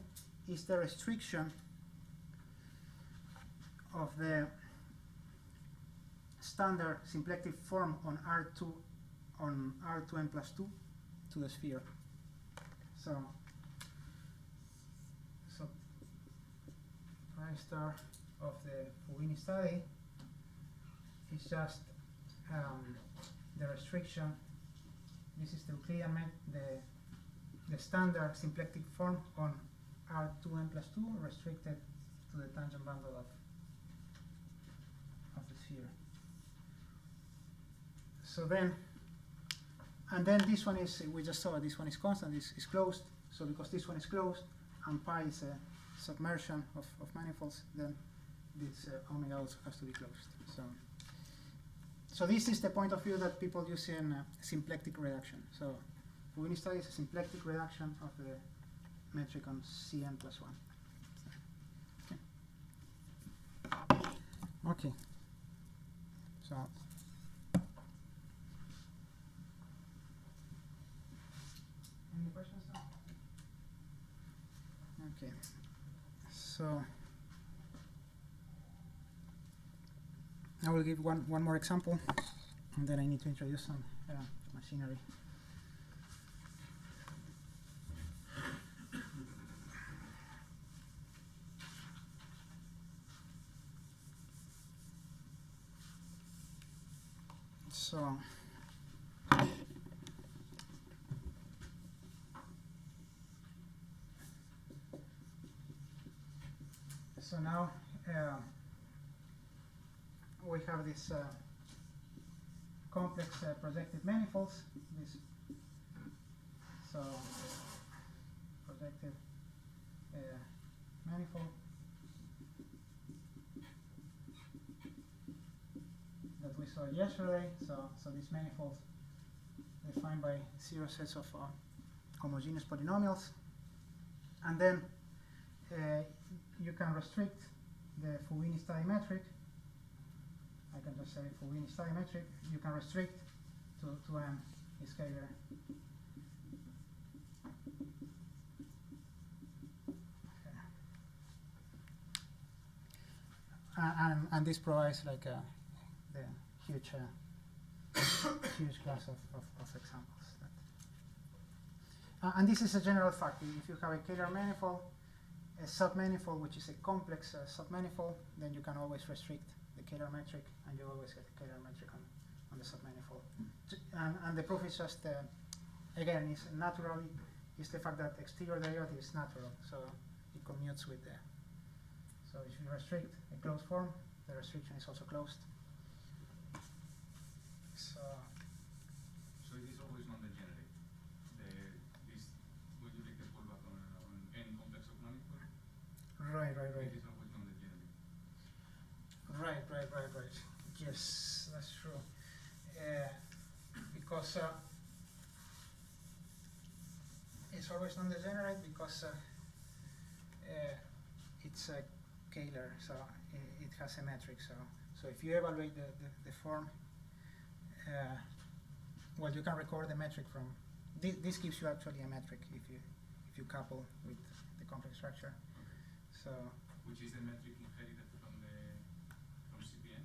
is the restriction of the standard symplectic form on R2n plus 2 to the sphere. So pi star of the Fubini study is just the restriction. This is the Euclidean the standard symplectic form on R2n plus 2 restricted to the tangent bundle of the sphere. So then, and then this one is, we just saw this one is constant, this is closed. So because this one is closed and pi is a submersion of manifolds, then this omega also has to be closed. So this is the point of view that people use in symplectic reduction. So Fubini study is a symplectic reduction of the metric on Cn plus 1. Okay. So any questions now? Okay. So I will give one more example, and then I need to introduce some machinery. So now we have this complex projective manifolds. So projective manifold that we saw yesterday. So these manifolds defined by 0 sets of homogeneous polynomials, and then you can restrict the Fubini study metric I can just say for any static metric, you can restrict to M is Kähler. And this provides like the huge huge class of examples. And this is a general fact. If you have a Kähler manifold, a submanifold which is a complex submanifold, then you can always restrict the Kähler metric, and you always get the Kähler metric on the submanifold. And the proof is just again, is naturally is the fact that exterior derivative is natural, so it commutes with the. So if you restrict a closed form, the restriction is also closed. So it is always non-degenerate. This when you take the fallback on any complex submanifold. right. It is always non-degenerate. Right. Yes, that's true. Because it's always non-degenerate because it's a Kähler, so it has a metric. So if you evaluate the form, well, you can record the metric from this gives you actually a metric if you couple with the complex structure. So Which is the metric inherited from CPN.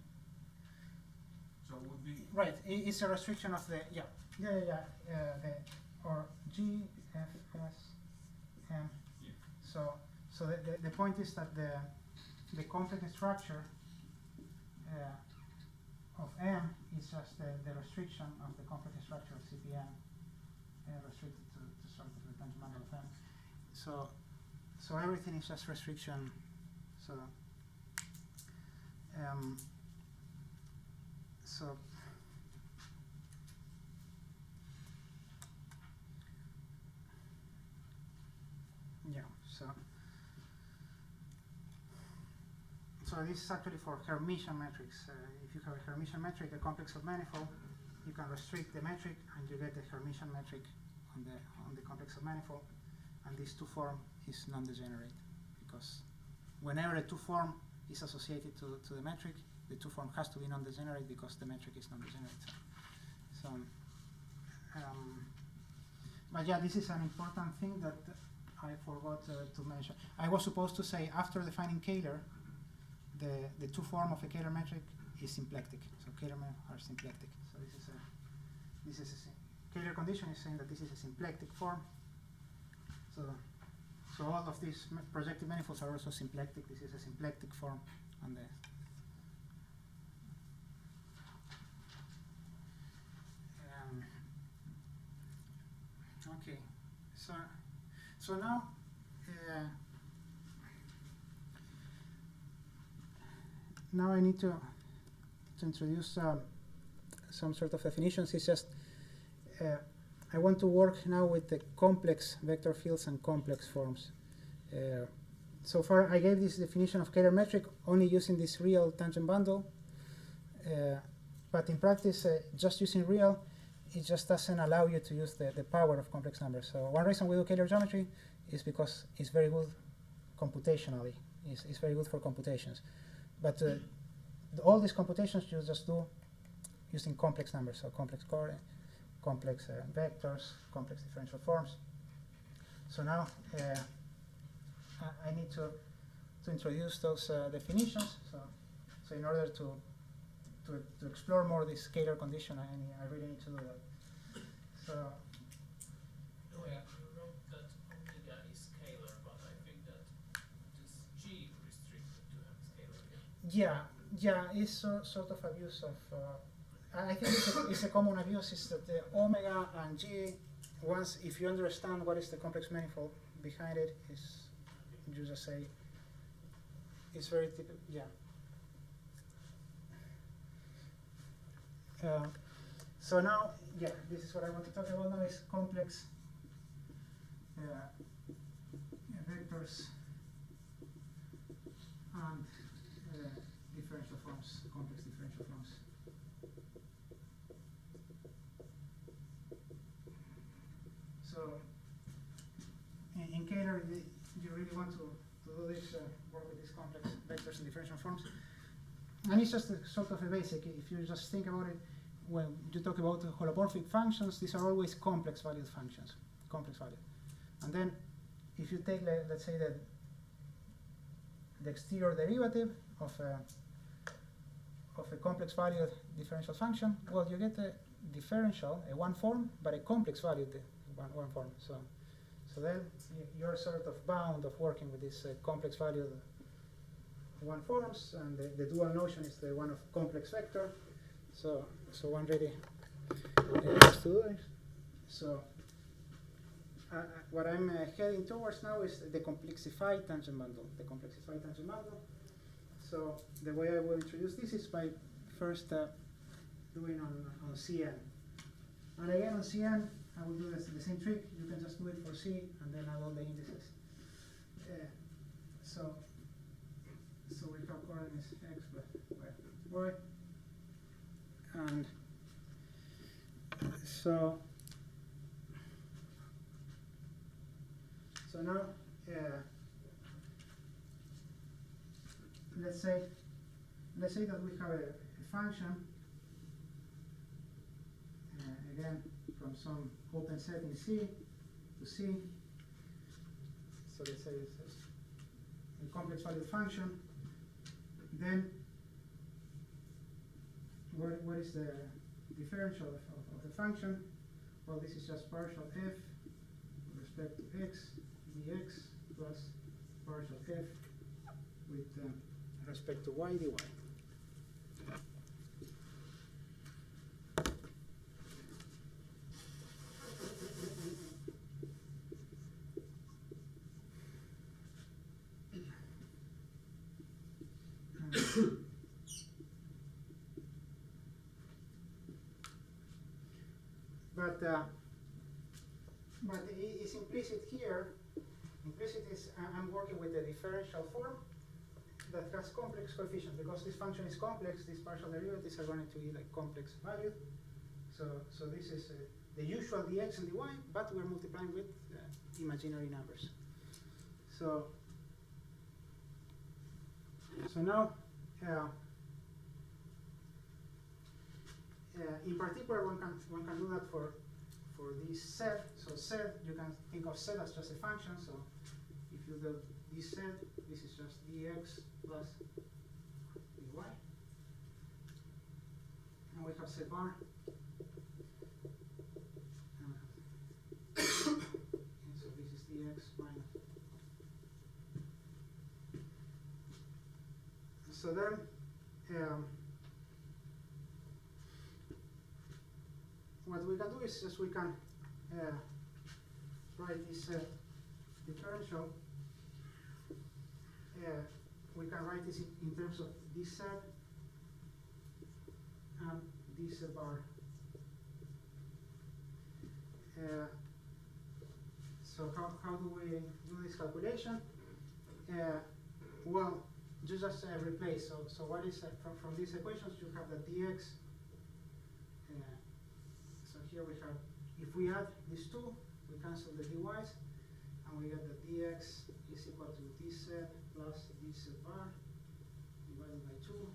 So it would be right, it's a restriction of the or G F S M. Yeah. So the point is that the complex structure of M is just the restriction of the complex structure of CPN restricted to structure of the tangent bundle of M. So everything is just restriction. So yeah. So this is actually for Hermitian metrics. If you have a Hermitian metric, a complex submanifold, you can restrict the metric and you get a Hermitian metric on the complex submanifold, and this two form is non-degenerate because whenever a two form is associated to the metric, the two form has to be non-degenerate because the metric is non-degenerate. But yeah, this is an important thing that I forgot to mention. I was supposed to say after defining Kähler, the two form of a Kähler metric is symplectic. So Kähler are symplectic. So this is a Kähler condition is saying that this is a symplectic form. So all of these projective manifolds are also symplectic. This is a symplectic form on the. Okay, so now. Now I need to introduce some sort of definitions. It's just I want to work now with the complex vector fields and complex forms. So far I gave this definition of Kähler metric only using this real tangent bundle, but in practice just using real, it just doesn't allow you to use the power of complex numbers. So one reason we do Kähler geometry is because it's very good computationally. It's very good for computations. But all these computations you just do using complex numbers, so complex coordinates, complex vectors, complex differential forms. So now I need to introduce those definitions. So in order to explore more this Kähler condition, I really need to do that. So you wrote that omega is scalar, but I think that this G restricted to have scalar. Yeah, it's sort of abuse of. I think it's a common abuse is that the omega and G, once if you understand what is the complex manifold behind it, is you just say it's very typical. Yeah. So now, this is what I want to talk about now is complex vectors and differential forms, complex differential forms. So in Kähler, you really want to do this, work with these complex vectors and differential forms. And it's just a sort of a basic, if you just think about it, when you talk about holomorphic functions, these are always complex valued functions, complex valued. And then if you take, let's say, the exterior derivative of a complex valued differential function, well, you get a differential, a one form, but a complex valued one form. So then you're sort of bound of working with these complex valued one forms, and the dual notion is the one of complex vector. So one really has to do it. So what I'm heading towards now is the complexified tangent bundle. The complexified tangent bundle. So the way I will introduce this is by first doing on Cn. And again on Cn, I will do the same trick. You can just do it for C and then add all the indices. So we have coordinates x plus y. And so now let's say that we have a function again from some open set in C to C. So let's say it's a complex valued function. Then what is the differential of the function? Well, this is just partial f with respect to x dx plus partial f with respect to y dy. But it's implicit here. Implicit is I'm working with the differential form that has complex coefficients. Because this function is complex, these partial derivatives are going to be like complex valued. So this is the usual dx and dy, but we're multiplying with imaginary numbers. So now in particular, one can do that for this set. So set, you can think of set as just a function. So if you do this set, this is just dx plus dy. And we have set bar. And so this is dx minus. So then, what we can do is just we can write this differential. We can write this in terms of this set and this bar. So how do we do this calculation? Well, you just replace. So what is from these equations? You have the dx. So here we have, if we add these two, we cancel the dy's, and we get that dx is equal to this set plus this bar divided by 2.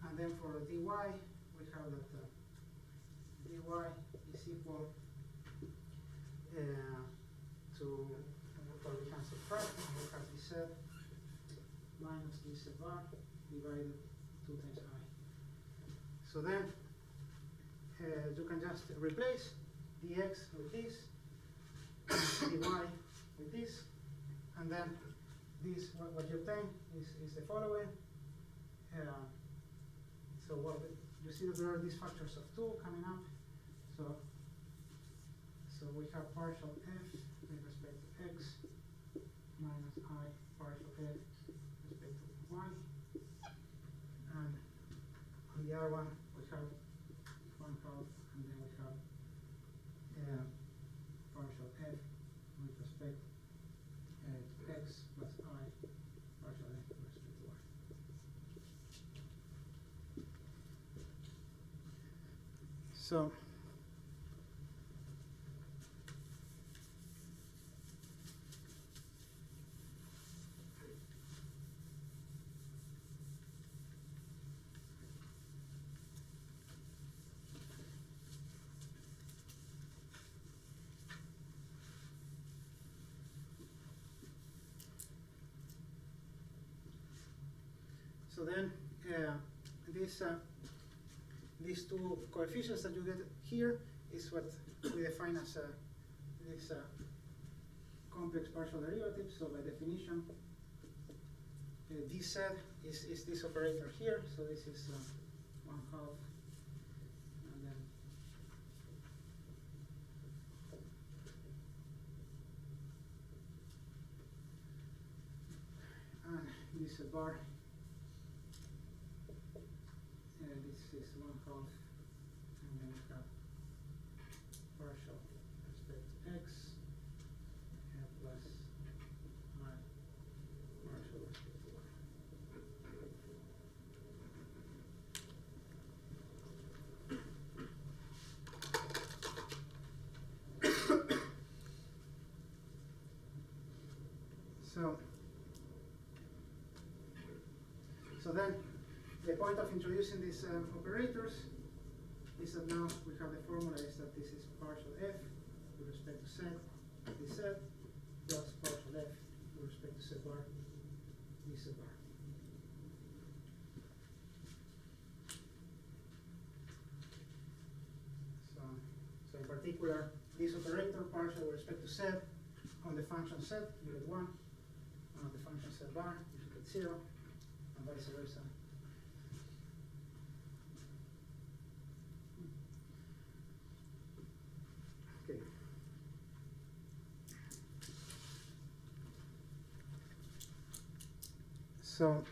And then for dy, we have that dy is equal to, well, we can subtract, and we have this set minus this bar divided 2 times I. So then you can just replace dx with this, dy with this, and then this, what you obtain is the following. So you see that there are these factors of 2 coming up. So we have partial f with respect to x minus I partial f with respect to y. And on the other one, we have 1/2, and then we have partial f with respect to x plus I partial f with respect to y. So So then these two coefficients that you get here is what we define as this complex partial derivative. So by definition, dz is this operator here. So this is 1/2, and then this bar. This is 1/2, and then we have partial respect to x plus I partial respect to y. So then the point of introducing these operators is that now we have the formula is that this is partial f with respect to z, dz, plus partial f with respect to z bar, dz bar. So in particular, this operator partial with respect to z on the function z, you get 1, and on the function z bar, you get 0, and vice versa. Okay. So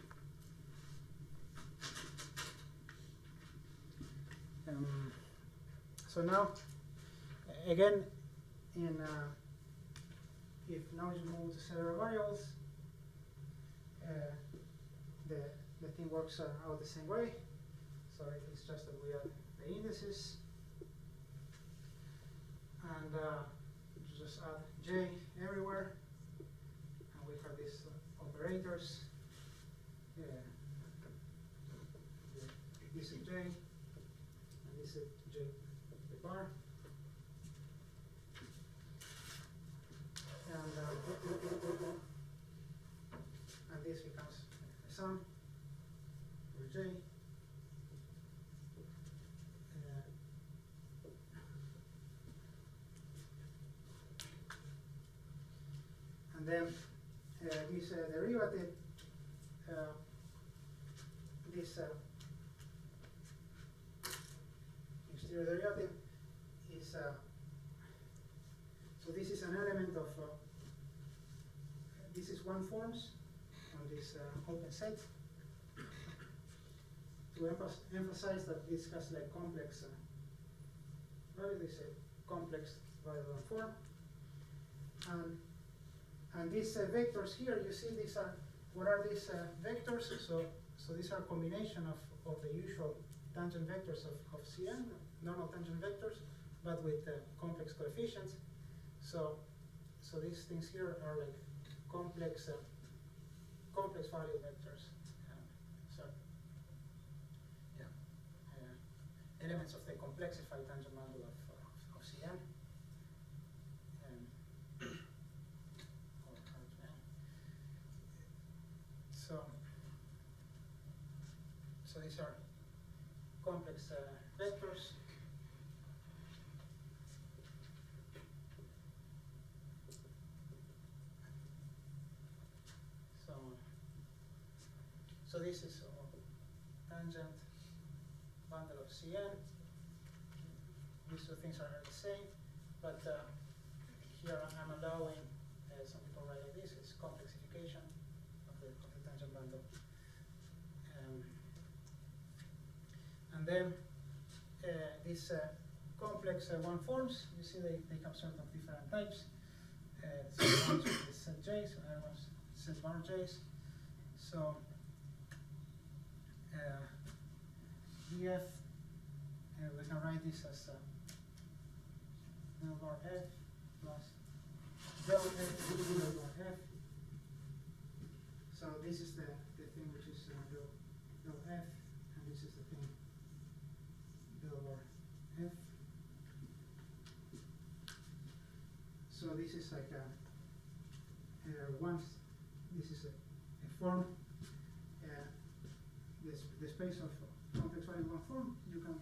now again in if now you move to several variables, the thing works out the same way. So it's just that we add the indices, and you just add j everywhere, and we have these operators. This is j, and this is j the bar. And this becomes a sum for j. And then this derivative, this exterior derivative is so this is an element of this is one forms on this open set to emphasize that this has like complex value. This is a complex variable form, and these vectors here, you see these are what are these vectors? So these are a combination of the usual tangent vectors of Cn, normal tangent vectors, but with complex coefficients. So these things here are like complex value vectors. So yeah, elements of the complexified tangent bundle of Cn. So these are complex vectors. So this is tangent bundle of Cn. These two things are the same, but here I'm allowing some people write like this. It's complexification of the tangent bundle. And then these complex one forms, you see they come sort of different types. So ones with set j's, and other ones set bar j's. So df, we can write this as del bar f plus del f del bar f. So this is the thing which is del f, and this is the thing del bar f. So this is like once this is a form, the space of complex variant one form, you can